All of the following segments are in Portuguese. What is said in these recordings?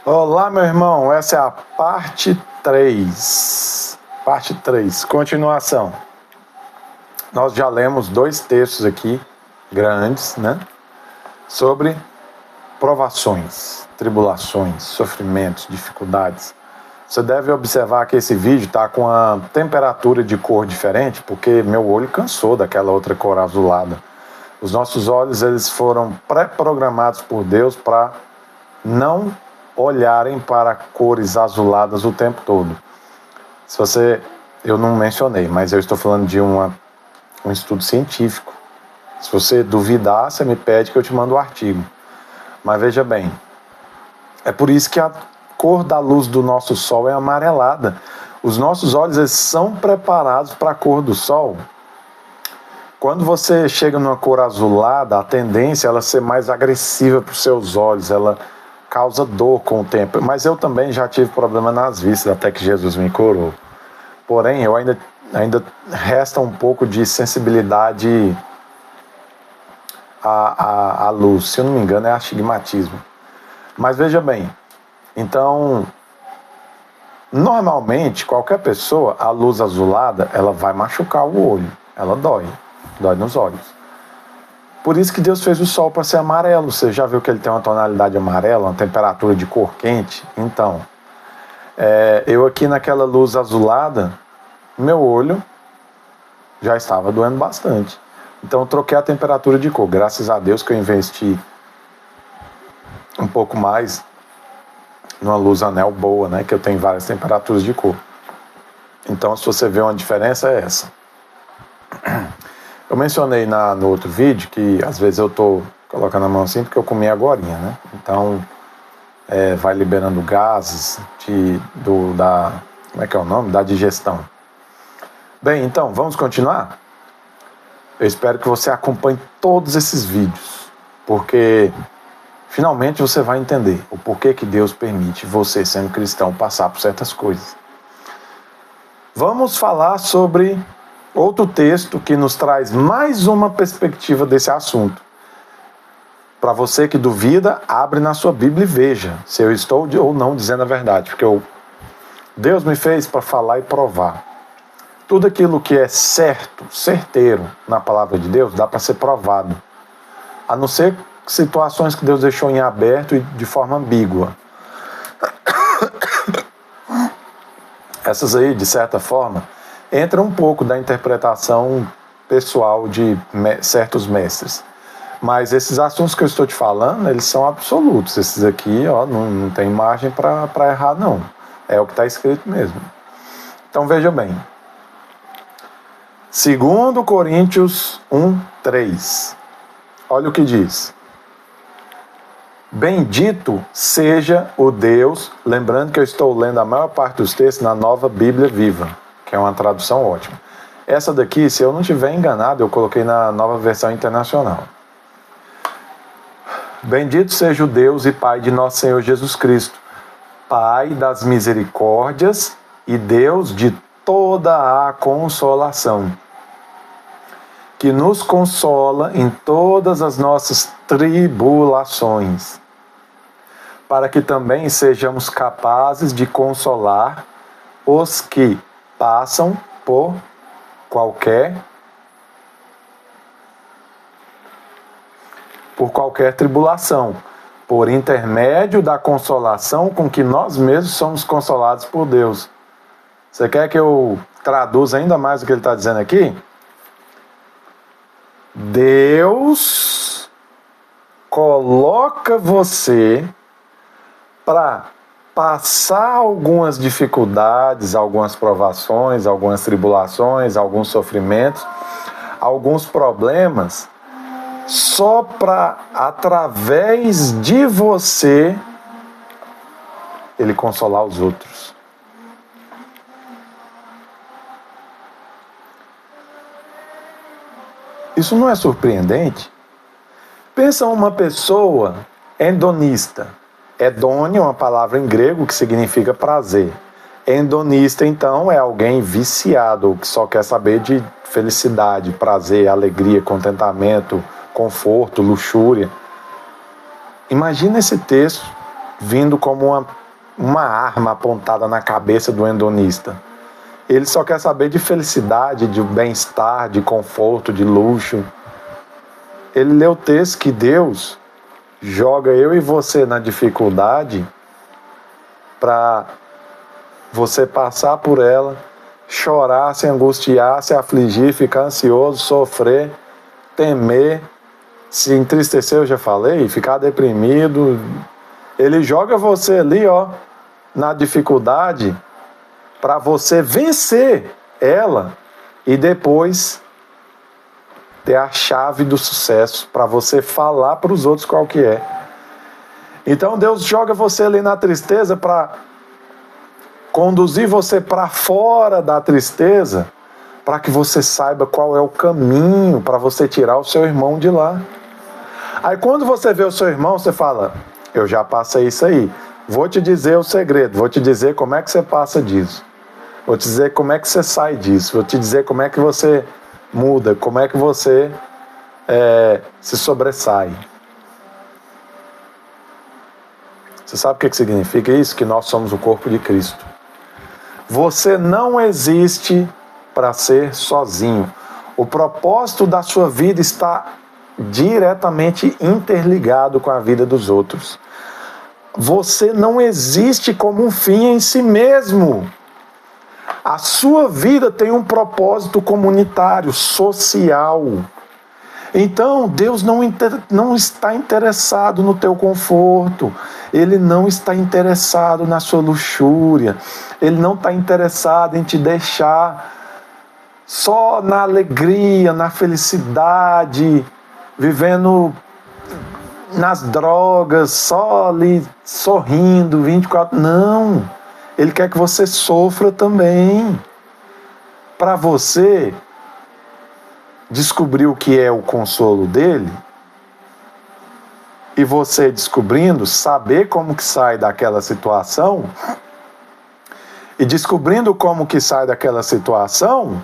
Olá, meu irmão, essa é a parte 3. Parte 3, continuação. Nós já lemos 2 textos aqui, grandes, né? Sobre provações, tribulações, sofrimentos, dificuldades. Você deve observar que esse vídeo está com a temperatura de cor diferente, porque meu olho cansou daquela outra cor azulada. Os nossos olhos, eles foram pré-programados por Deus para não olharem para cores azuladas o tempo todo. Eu não mencionei, mas eu estou falando de um estudo científico. Se você duvidar, você me pede que eu te mando o artigo. Mas veja bem, é por isso que a cor da luz do nosso sol é amarelada. Os nossos olhos, eles são preparados para a cor do sol. Quando você chega numa cor azulada, a tendência é ela ser mais agressiva para os seus olhos, ela causa dor com o tempo. Mas eu também já tive problema nas vistas, até que Jesus me curou. Porém, eu ainda resta um pouco de sensibilidade à luz. Se eu não me engano, é astigmatismo. Mas veja bem, então, normalmente, qualquer pessoa, a luz azulada, ela vai machucar o olho. Ela dói nos olhos. Por isso que Deus fez o sol para ser amarelo. Você já viu que ele tem uma tonalidade amarela, uma temperatura de cor quente? Então, eu aqui naquela luz azulada, meu olho já estava doendo bastante. Então eu troquei a temperatura de cor. Graças a Deus que eu investi um pouco mais numa luz anel boa, né? Que eu tenho várias temperaturas de cor. Então, se você vê uma diferença, é essa. Eu mencionei no outro vídeo que às vezes eu estou colocando a mão assim porque eu comi agorinha, né? Então vai liberando gases como é que é o nome? Da digestão. Bem, então, vamos continuar? Eu espero que você acompanhe todos esses vídeos, porque finalmente você vai entender o porquê que Deus permite você, sendo cristão, passar por certas coisas. Vamos falar sobre outro texto que nos traz mais uma perspectiva desse assunto. Para você que duvida, abre na sua Bíblia e veja se eu estou ou não dizendo a verdade, porque Deus me fez para falar e provar. Tudo aquilo que é certo, certeiro na palavra de Deus, dá para ser provado. A não ser situações que Deus deixou em aberto e de forma ambígua. Essas aí, de certa forma, entra um pouco da interpretação pessoal de certos mestres. Mas esses assuntos que eu estou te falando, eles são absolutos. Esses aqui, não tem margem para errar, não. É o que está escrito mesmo. Então veja bem. 2 Coríntios 1:3. Olha o que diz. Bendito seja o Deus, lembrando que eu estou lendo a maior parte dos textos na Nova Bíblia Viva, que é uma tradução ótima. Essa daqui, se eu não estiver enganado, eu coloquei na Nova Versão Internacional. Bendito seja o Deus e Pai de nosso Senhor Jesus Cristo, Pai das misericórdias e Deus de toda a consolação, que nos consola em todas as nossas tribulações, para que também sejamos capazes de consolar os que passam por qualquer tribulação, por intermédio da consolação com que nós mesmos somos consolados por Deus. Você quer que eu traduza ainda mais o que ele está dizendo aqui? Deus coloca você para passar algumas dificuldades, algumas provações, algumas tribulações, alguns sofrimentos, alguns problemas, só para, através de você, Ele consolar os outros. Isso não é surpreendente? Pensa uma pessoa hedonista. Hedônio é uma palavra em grego que significa prazer. Hedonista, então, é alguém viciado, que só quer saber de felicidade, prazer, alegria, contentamento, conforto, luxúria. Imagina esse texto vindo como uma arma apontada na cabeça do hedonista. Ele só quer saber de felicidade, de bem-estar, de conforto, de luxo. Ele lê o texto que Deus joga eu e você na dificuldade para você passar por ela, chorar, se angustiar, se afligir, ficar ansioso, sofrer, temer, se entristecer, eu já falei, ficar deprimido. Ele joga você ali, na dificuldade para você vencer ela e depois ter a chave do sucesso para você falar para os outros qual que é. Então Deus joga você ali na tristeza para conduzir você para fora da tristeza, para que você saiba qual é o caminho para você tirar o seu irmão de lá. Aí quando você vê o seu irmão, você fala, eu já passei isso aí. Vou te dizer o segredo, vou te dizer como é que você passa disso. Vou te dizer como é que você sai disso. Vou te dizer como é que você muda, como é que você se sobressai. Você sabe o que significa isso? Que nós somos o corpo de Cristo. Você não existe para ser sozinho. O propósito da sua vida está diretamente interligado com a vida dos outros. Você não existe como um fim em si mesmo. A sua vida tem um propósito comunitário, social. Então, Deus não está interessado no teu conforto. Ele não está interessado na sua luxúria. Ele não está interessado em te deixar só na alegria, na felicidade, vivendo nas drogas, só ali sorrindo 24. Não. Ele quer que você sofra também. Para você descobrir o que é o consolo dele, e você descobrindo, saber como que sai daquela situação, e descobrindo como que sai daquela situação,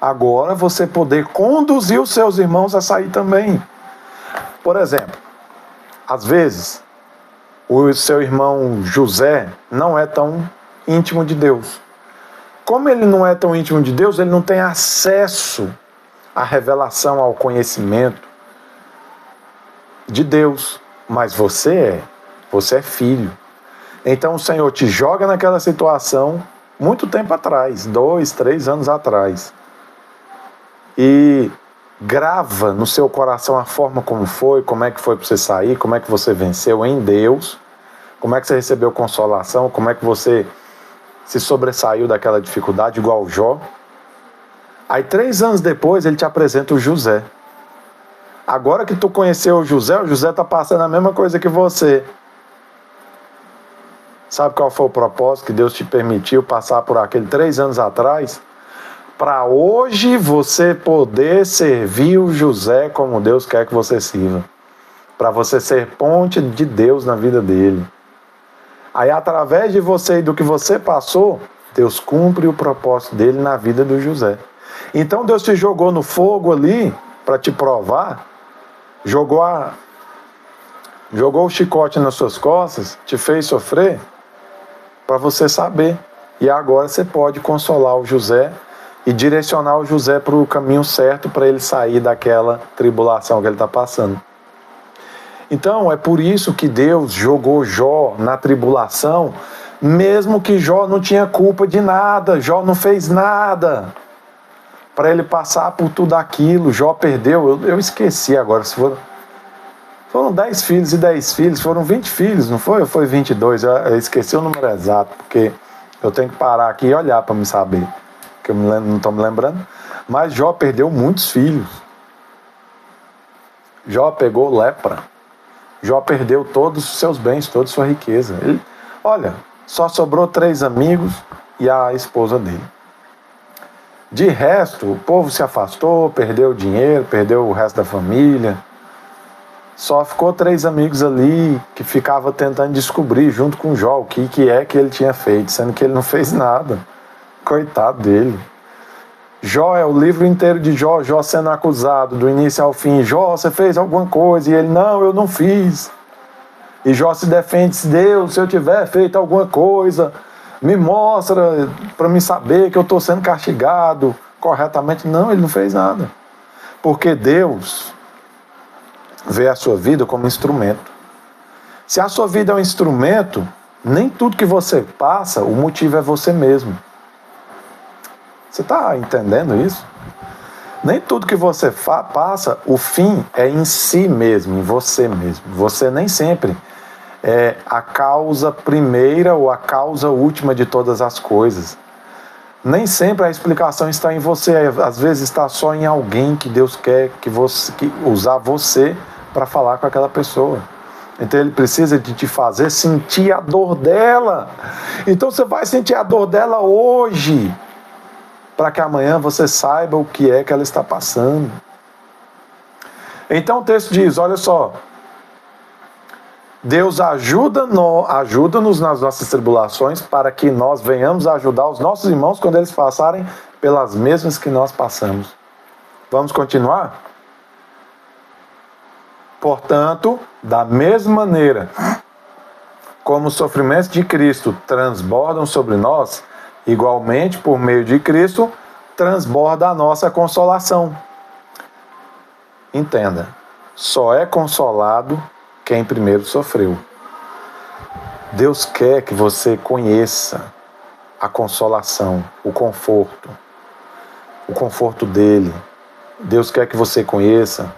agora você poder conduzir os seus irmãos a sair também. Por exemplo, às vezes, o seu irmão José não é tão íntimo de Deus. Como ele não é tão íntimo de Deus, ele não tem acesso à revelação, ao conhecimento de Deus. Mas você é filho. Então o Senhor te joga naquela situação muito tempo atrás, 2, 3 anos atrás. E grava no seu coração a forma como é que foi para você sair, como é que você venceu em Deus, como é que você recebeu consolação, como é que você se sobressaiu daquela dificuldade, igual Jó. Aí 3 anos depois ele te apresenta o José. Agora que tu conheceu o José está passando a mesma coisa que você. Sabe qual foi o propósito que Deus te permitiu passar por aquele 3 anos atrás? Para hoje você poder servir o José como Deus quer que você sirva. Para você ser ponte de Deus na vida dele. Aí através de você e do que você passou, Deus cumpre o propósito dele na vida do José. Então Deus te jogou no fogo ali para te provar, jogou o chicote nas suas costas, te fez sofrer para você saber. E agora você pode consolar o José e direcionar o José para o caminho certo para ele sair daquela tribulação que ele está passando. Então é por isso que Deus jogou Jó na tribulação, mesmo que Jó não tinha culpa de nada, Jó não fez nada. Para ele passar por tudo aquilo, Jó perdeu, eu esqueci agora, se foram 10 filhos e 10 filhos, foram 20 filhos, não foi? Ou foi 22? Eu esqueci o número exato, porque eu tenho que parar aqui e olhar para me saber, que eu não estou me lembrando. Mas Jó perdeu muitos filhos. Jó pegou lepra. Jó perdeu todos os seus bens, toda a sua riqueza. Olha, só sobrou 3 amigos e a esposa dele. De resto, o povo se afastou, perdeu o dinheiro, perdeu o resto da família. Só ficou 3 amigos ali que ficavam tentando descobrir junto com Jó o que é que ele tinha feito, sendo que ele não fez nada. Coitado dele. Jó é o livro inteiro de Jó, Jó sendo acusado do início ao fim. Jó, você fez alguma coisa? E ele, não, eu não fiz. E Jó se defende, diz, Deus, se eu tiver feito alguma coisa, me mostra para me saber que eu estou sendo castigado corretamente. Não, ele não fez nada. Porque Deus vê a sua vida como instrumento. Se a sua vida é um instrumento, nem tudo que você passa, o motivo é você mesmo. Você está entendendo isso? Nem tudo que você passa, o fim é em si mesmo, em você mesmo. Você nem sempre é a causa primeira ou a causa última de todas as coisas. Nem sempre a explicação está em você, às vezes está só em alguém que Deus quer usar você para falar com aquela pessoa. Então ele precisa de te fazer sentir a dor dela. Então você vai sentir a dor dela hoje, para que amanhã você saiba o que é que ela está passando. Então o texto diz, olha só, Deus ajuda-nos nas nossas tribulações para que nós venhamos a ajudar os nossos irmãos quando eles passarem pelas mesmas que nós passamos. Vamos continuar? Portanto, da mesma maneira como os sofrimentos de Cristo transbordam sobre nós, igualmente, por meio de Cristo, transborda a nossa consolação. Entenda, só é consolado quem primeiro sofreu. Deus quer que você conheça a consolação, o conforto dele. Deus quer que você conheça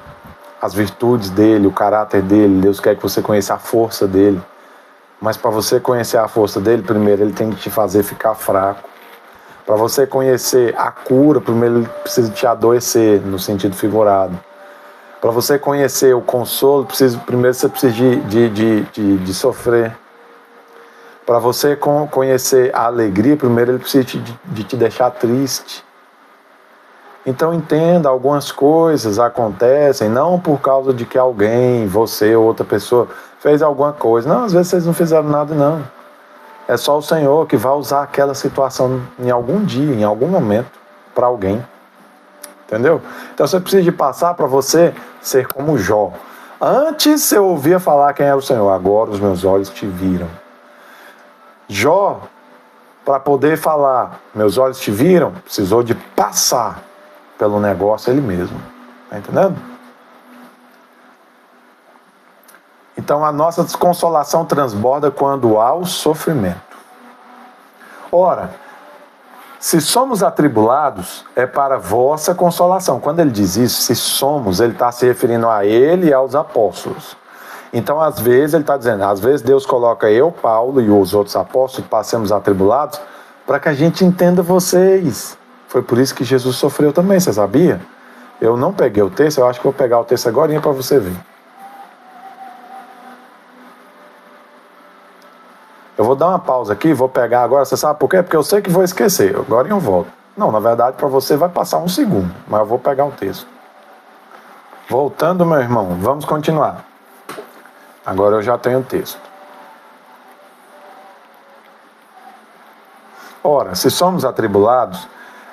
as virtudes dele, o caráter dele. Deus quer que você conheça a força dele. Mas para você conhecer a força dele, primeiro ele tem que te fazer ficar fraco. Para você conhecer a cura, primeiro ele precisa te adoecer, no sentido figurado. Para você conhecer o consolo, primeiro você precisa de sofrer. Para você conhecer a alegria, primeiro ele precisa de te deixar triste. Então entenda, algumas coisas acontecem não por causa de que alguém, você ou outra pessoa, fez alguma coisa. Não, às vezes vocês não fizeram nada, não. É só o Senhor que vai usar aquela situação em algum dia, em algum momento, para alguém. Entendeu? Então você precisa de passar para você ser como Jó. Antes você ouvia falar quem era o Senhor, agora os meus olhos te viram. Jó, para poder falar, meus olhos te viram, precisou de passar pelo negócio ele mesmo. Está entendendo? Então a nossa desconsolação transborda quando há o sofrimento. Ora, se somos atribulados, é para vossa consolação. Quando ele diz isso, se somos, ele está se referindo a ele e aos apóstolos. Então, às vezes, ele está dizendo, às vezes Deus coloca eu, Paulo e os outros apóstolos, passemos atribulados, para que a gente entenda vocês. Foi por isso que Jesus sofreu também, você sabia? Eu não peguei o texto, eu acho que vou pegar o texto agora para você ver. Eu vou dar uma pausa aqui, vou pegar agora, você sabe por quê? Porque eu sei que vou esquecer, agora eu volto. Não, na verdade para você vai passar um segundo, mas eu vou pegar o texto. Voltando, meu irmão, vamos continuar. Agora eu já tenho o texto. Ora, se somos atribulados,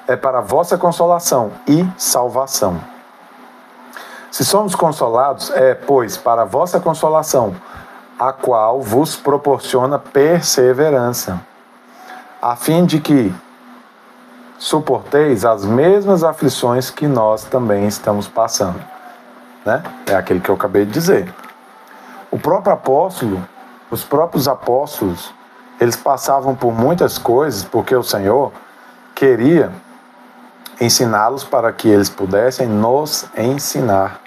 é para a vossa consolação e salvação. Se somos consolados, é, pois, para a vossa consolação, a qual vos proporciona perseverança, a fim de que suporteis as mesmas aflições que nós também estamos passando. Né? É aquele que eu acabei de dizer. O próprio apóstolo, os próprios apóstolos, eles passavam por muitas coisas porque o Senhor queria ensiná-los para que eles pudessem nos ensinar.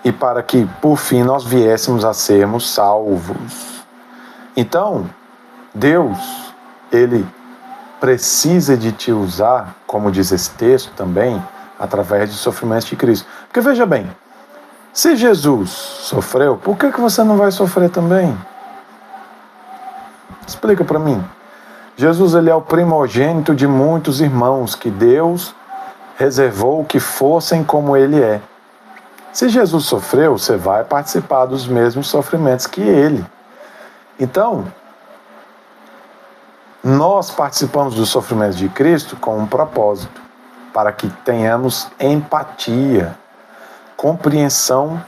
E para que, por fim, nós viéssemos a sermos salvos. Então, Deus, Ele precisa de te usar, como diz esse texto também, através dos sofrimentos de Cristo. Porque veja bem, se Jesus sofreu, por que você não vai sofrer também? Explica para mim. Jesus, ele é o primogênito de muitos irmãos que Deus reservou que fossem como ele é. Se Jesus sofreu, você vai participar dos mesmos sofrimentos que ele. Então, nós participamos dos sofrimentos de Cristo com um propósito, para que tenhamos empatia, compreensão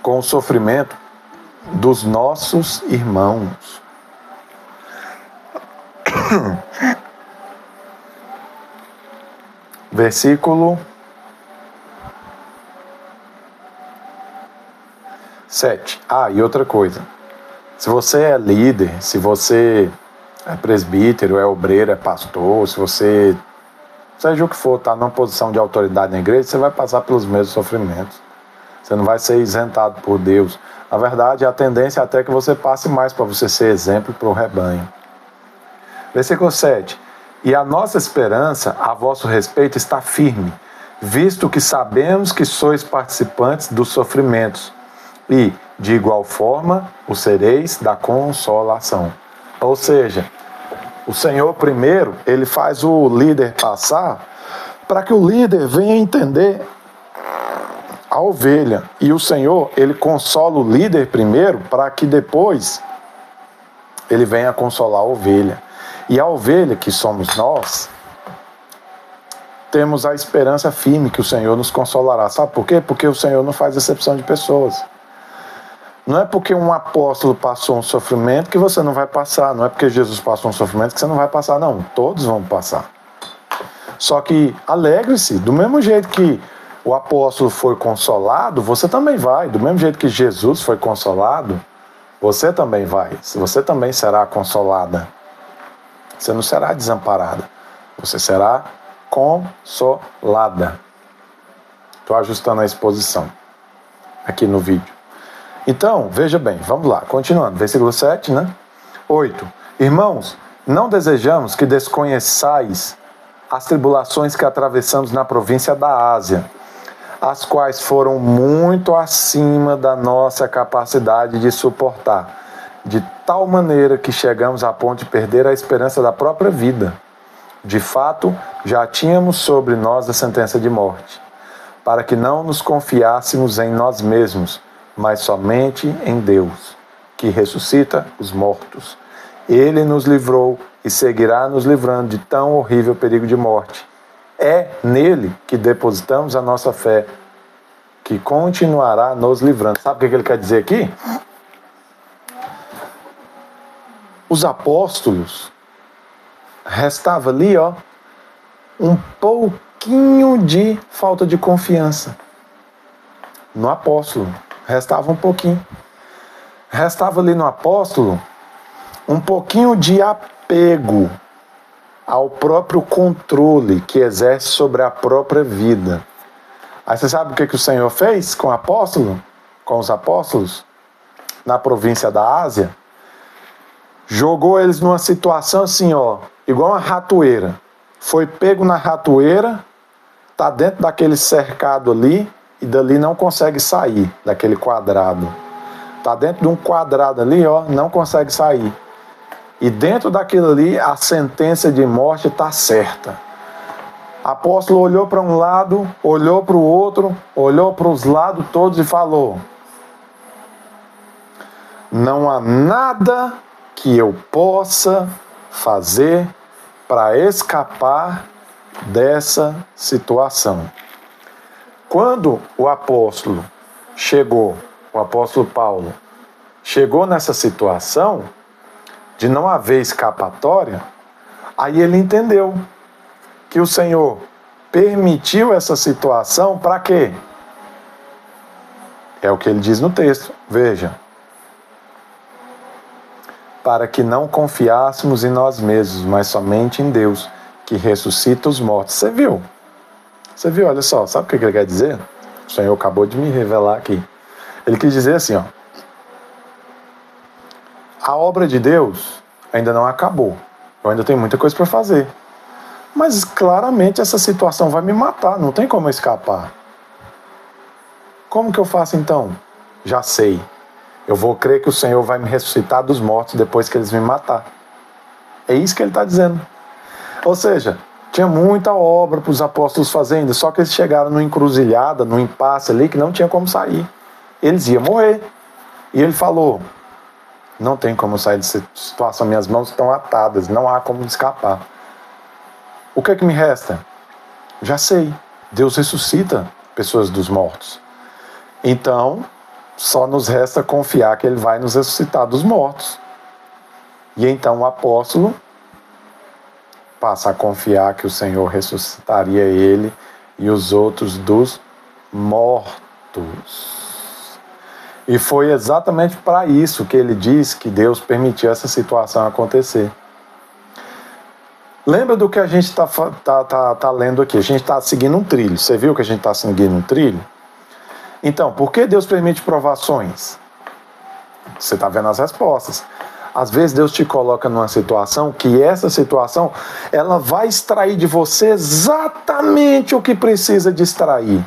com o sofrimento dos nossos irmãos. Versículo 7. E outra coisa. Se você é líder, se você é presbítero, é obreiro, é pastor, se você, seja o que for, está numa posição de autoridade na igreja, você vai passar pelos mesmos sofrimentos. Você não vai ser isentado por Deus. Na verdade, a tendência é até que você passe mais para você ser exemplo para o rebanho. Versículo 7. E a nossa esperança a vosso respeito está firme, visto que sabemos que sois participantes dos sofrimentos, e, de igual forma, o sereis da consolação. Ou seja, o Senhor primeiro, ele faz o líder passar para que o líder venha entender a ovelha. E o Senhor, ele consola o líder primeiro para que depois ele venha consolar a ovelha. E a ovelha, que somos nós, temos a esperança firme que o Senhor nos consolará. Sabe por quê? Porque o Senhor não faz acepção de pessoas. Não é porque um apóstolo passou um sofrimento que você não vai passar. Não é porque Jesus passou um sofrimento que você não vai passar. Não, todos vão passar. Só que alegre-se. Do mesmo jeito que o apóstolo foi consolado, você também vai. Do mesmo jeito que Jesus foi consolado, você também vai. Você também será consolada. Você não será desamparada. Você será consolada. Estou ajustando a exposição aqui no vídeo. Então, veja bem, vamos lá, continuando, versículo 7, né? 8. Irmãos, não desejamos que desconheçais as tribulações que atravessamos na província da Ásia, as quais foram muito acima da nossa capacidade de suportar, de tal maneira que chegamos a ponto de perder a esperança da própria vida. De fato, já tínhamos sobre nós a sentença de morte, para que não nos confiássemos em nós mesmos, mas somente em Deus, que ressuscita os mortos. Ele nos livrou e seguirá nos livrando de tão horrível perigo de morte. É nele que depositamos a nossa fé, que continuará nos livrando. Sabe o que ele quer dizer aqui? Os apóstolos, restava ali, um pouquinho de falta de confiança no apóstolo. Restava um pouquinho. Restava ali no apóstolo um pouquinho de apego ao próprio controle que exerce sobre a própria vida. Aí você sabe o que o Senhor fez com o apóstolo? Com os apóstolos? Na província da Ásia? Jogou eles numa situação assim, igual uma ratoeira. Foi pego na ratoeira, tá dentro daquele cercado ali, e dali não consegue sair, daquele quadrado. Está dentro de um quadrado ali, não consegue sair. E dentro daquilo ali, a sentença de morte está certa. O apóstolo olhou para um lado, olhou para o outro, olhou para os lados todos e falou: não há nada que eu possa fazer para escapar dessa situação. Quando o apóstolo chegou, o apóstolo Paulo, chegou nessa situação de não haver escapatória, aí ele entendeu que o Senhor permitiu essa situação para quê? É o que ele diz no texto, veja. Para que não confiássemos em nós mesmos, mas somente em Deus, que ressuscita os mortos. Você viu? Você viu, olha só, sabe o que ele quer dizer? O Senhor acabou de me revelar aqui. Ele quis dizer assim, a obra de Deus ainda não acabou. Eu ainda tenho muita coisa para fazer. Mas claramente essa situação vai me matar, não tem como eu escapar. Como que eu faço então? Já sei. Eu vou crer que o Senhor vai me ressuscitar dos mortos depois que eles me matar. É isso que ele está dizendo. Ou seja, tinha muita obra para os apóstolos fazendo, só que eles chegaram numa encruzilhada, num impasse ali que não tinha como sair. Eles iam morrer. E ele falou: não tem como sair dessa situação, minhas mãos estão atadas, não há como escapar. O que é que me resta? Já sei, Deus ressuscita pessoas dos mortos. Então, Só nos resta confiar que ele vai nos ressuscitar dos mortos. E então o apóstolo passa a confiar que o Senhor ressuscitaria ele e os outros dos mortos. E foi exatamente para isso que ele diz que Deus permitiu essa situação acontecer. Lembra do que a gente tá lendo aqui? A gente está seguindo um trilho. Você viu que a gente está seguindo um trilho? Então, por que Deus permite provações? Você está vendo as respostas. Às vezes Deus te coloca numa situação que essa situação ela vai extrair de você exatamente o que precisa de extrair.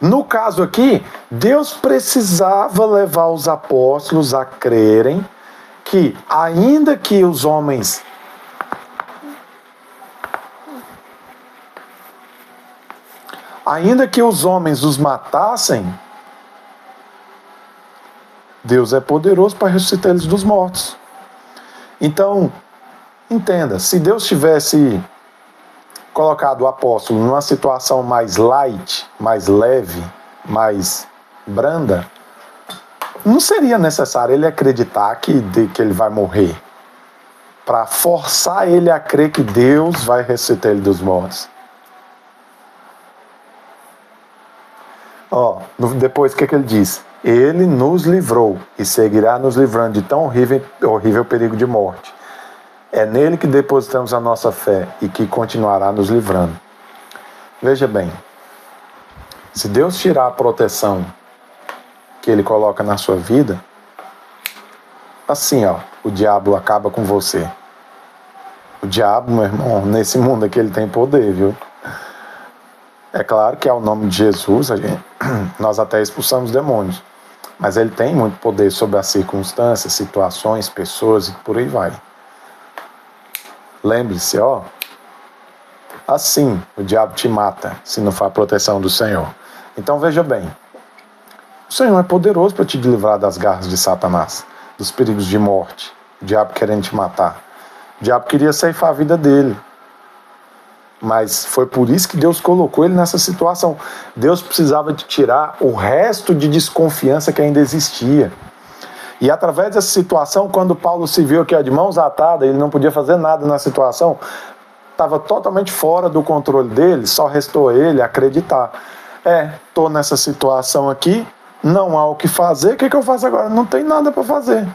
No caso aqui, Deus precisava levar os apóstolos a crerem que, ainda que os homens os matassem, Deus é poderoso para ressuscitar eles dos mortos. Então, entenda, se Deus tivesse colocado o apóstolo numa situação mais light, mais leve, mais branda, não seria necessário ele acreditar que ele vai morrer, para forçar ele a crer que Deus vai ressuscitar ele dos mortos. Depois o que ele diz? Ele nos livrou e seguirá nos livrando de tão horrível perigo de morte. É nele que depositamos a nossa fé e que continuará nos livrando. Veja bem, se Deus tirar a proteção que ele coloca na sua vida, assim, o diabo acaba com você. O diabo, meu irmão, nesse mundo aqui ele tem poder, viu? É claro que ao nome de Jesus nós até expulsamos demônios, mas ele tem muito poder sobre as circunstâncias, situações, pessoas e por aí vai. Lembre-se, assim o diabo te mata se não for a proteção do Senhor. Então veja bem, o Senhor é poderoso para te livrar das garras de Satanás, dos perigos de morte, o diabo querendo te matar. O diabo queria ceifar a vida dele, mas foi por isso que Deus colocou ele nessa situação. Deus precisava de tirar o resto de desconfiança que ainda existia. E através dessa situação, quando Paulo se viu que de mãos atadas, ele não podia fazer nada na situação, estava totalmente fora do controle dele, só restou ele acreditar. Estou nessa situação aqui, não há o que fazer, o que eu faço agora? Não tem nada para fazer.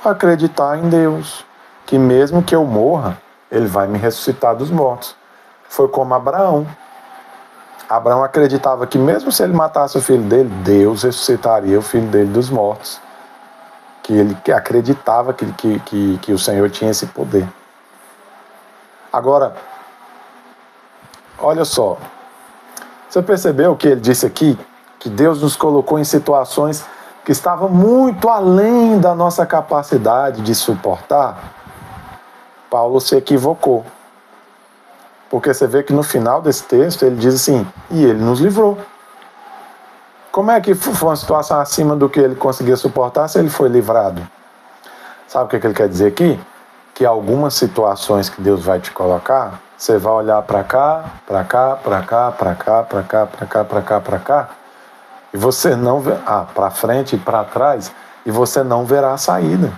Acreditar em Deus, que mesmo que eu morra, ele vai me ressuscitar dos mortos. Foi como Abraão. Abraão acreditava que mesmo se ele matasse o filho dele, Deus ressuscitaria o filho dele dos mortos. Que ele acreditava que o Senhor tinha esse poder. Agora, olha só. Você percebeu o que ele disse aqui? Que Deus nos colocou em situações que estavam muito além da nossa capacidade de suportar? Paulo se equivocou. Porque você vê que no final desse texto ele diz assim, e ele nos livrou. Como é que foi uma situação acima do que ele conseguia suportar se ele foi livrado? Sabe o que ele quer dizer aqui? Que algumas situações que Deus vai te colocar, você vai olhar para cá, para cá, para cá, para cá, para cá, para cá, para cá, para cá, e você não vê, para frente e para trás, e você não verá a saída.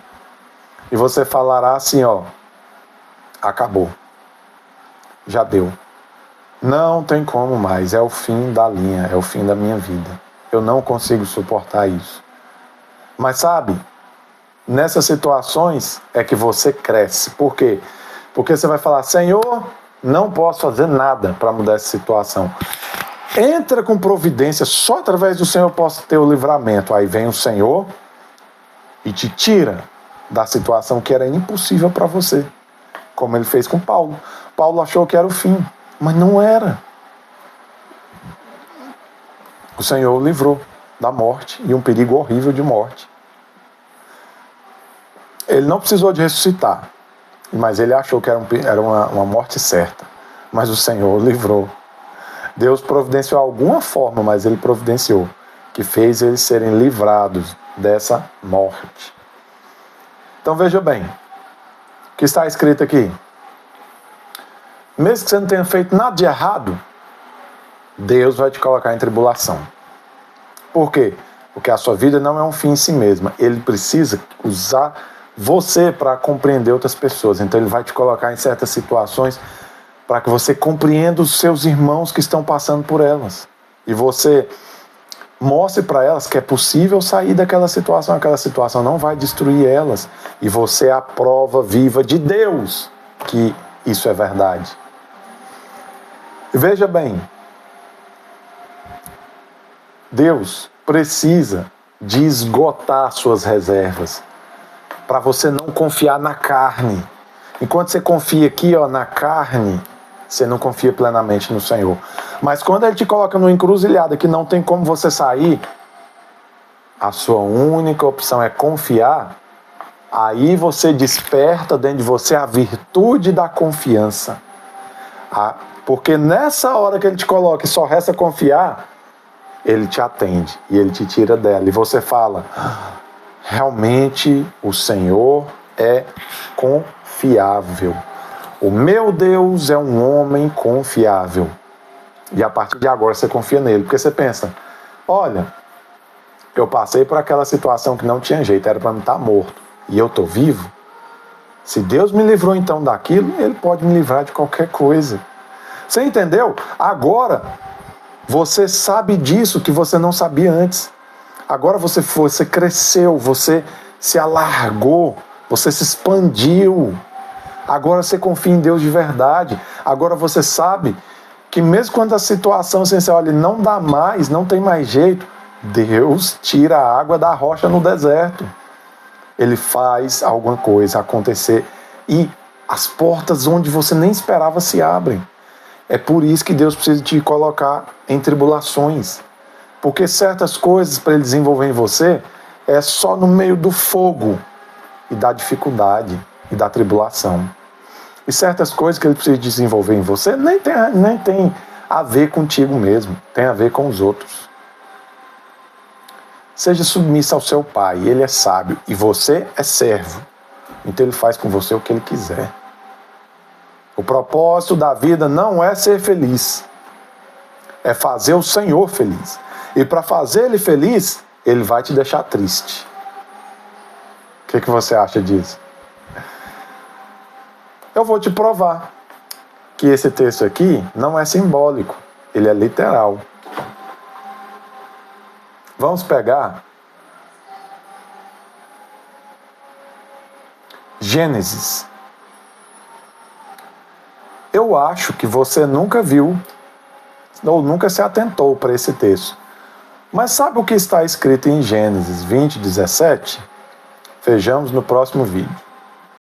E você falará assim, acabou. Já deu. Não tem como mais, é o fim da linha, é o fim da minha vida. Eu não consigo suportar isso. Mas sabe, nessas situações é que você cresce. Por quê? Porque você vai falar, Senhor, não posso fazer nada para mudar essa situação. Entra com providência, só através do Senhor eu posso ter o livramento. Aí vem o Senhor e te tira da situação que era impossível para você. Como ele fez com Paulo. Paulo achou que era o fim, mas não era. O Senhor o livrou da morte e um perigo horrível de morte. Ele não precisou de ressuscitar, mas ele achou que era uma morte certa. Mas o Senhor o livrou. Deus providenciou alguma forma, mas ele providenciou, que fez eles serem livrados dessa morte. Então veja bem, o que está escrito aqui? Mesmo que você não tenha feito nada de errado, Deus vai te colocar em tribulação. Por quê? Porque a sua vida não é um fim em si mesma. Ele precisa usar você para compreender outras pessoas. Então ele vai te colocar em certas situações para que você compreenda os seus irmãos que estão passando por elas. E você mostre para elas que é possível sair daquela situação. Aquela situação não vai destruir elas. E você é a prova viva de Deus que isso é verdade. E veja bem, Deus precisa de esgotar suas reservas para você não confiar na carne. Enquanto você confia aqui, na carne, você não confia plenamente no Senhor. Mas quando Ele te coloca numa encruzilhada que não tem como você sair, a sua única opção é confiar. Aí você desperta dentro de você a virtude da confiança. Porque nessa hora que Ele te coloca e só resta confiar, Ele te atende e Ele te tira dela. E você fala, realmente o Senhor é confiável. O meu Deus é um homem confiável. E a partir de agora você confia nele. Porque você pensa, olha, eu passei por aquela situação que não tinha jeito, era para me estar morto. E eu estou vivo. Se Deus me livrou então daquilo, Ele pode me livrar de qualquer coisa. Você entendeu? Agora você sabe disso que você não sabia antes. Agora você cresceu, você se alargou, você se expandiu. Agora você confia em Deus de verdade. Agora você sabe que mesmo quando a situação assim, você olha, não dá mais, não tem mais jeito, Deus tira a água da rocha no deserto. Ele faz alguma coisa acontecer e as portas onde você nem esperava se abrem. É por isso que Deus precisa te colocar em tribulações. Porque certas coisas para Ele desenvolver em você é só no meio do fogo e da dificuldade e da tribulação. E certas coisas que Ele precisa desenvolver em você nem tem a ver contigo mesmo, tem a ver com os outros. Seja submissa ao seu pai, Ele é sábio e você é servo. Então Ele faz com você o que Ele quiser. O propósito da vida não é ser feliz, é fazer o Senhor feliz. E para fazer Ele feliz, Ele vai te deixar triste. O que você acha disso? Eu vou te provar que esse texto aqui não é simbólico, ele é literal. Vamos pegar Gênesis. Eu acho que você nunca viu ou nunca se atentou para esse texto. Mas sabe o que está escrito em Gênesis 20:17? Vejamos no próximo vídeo.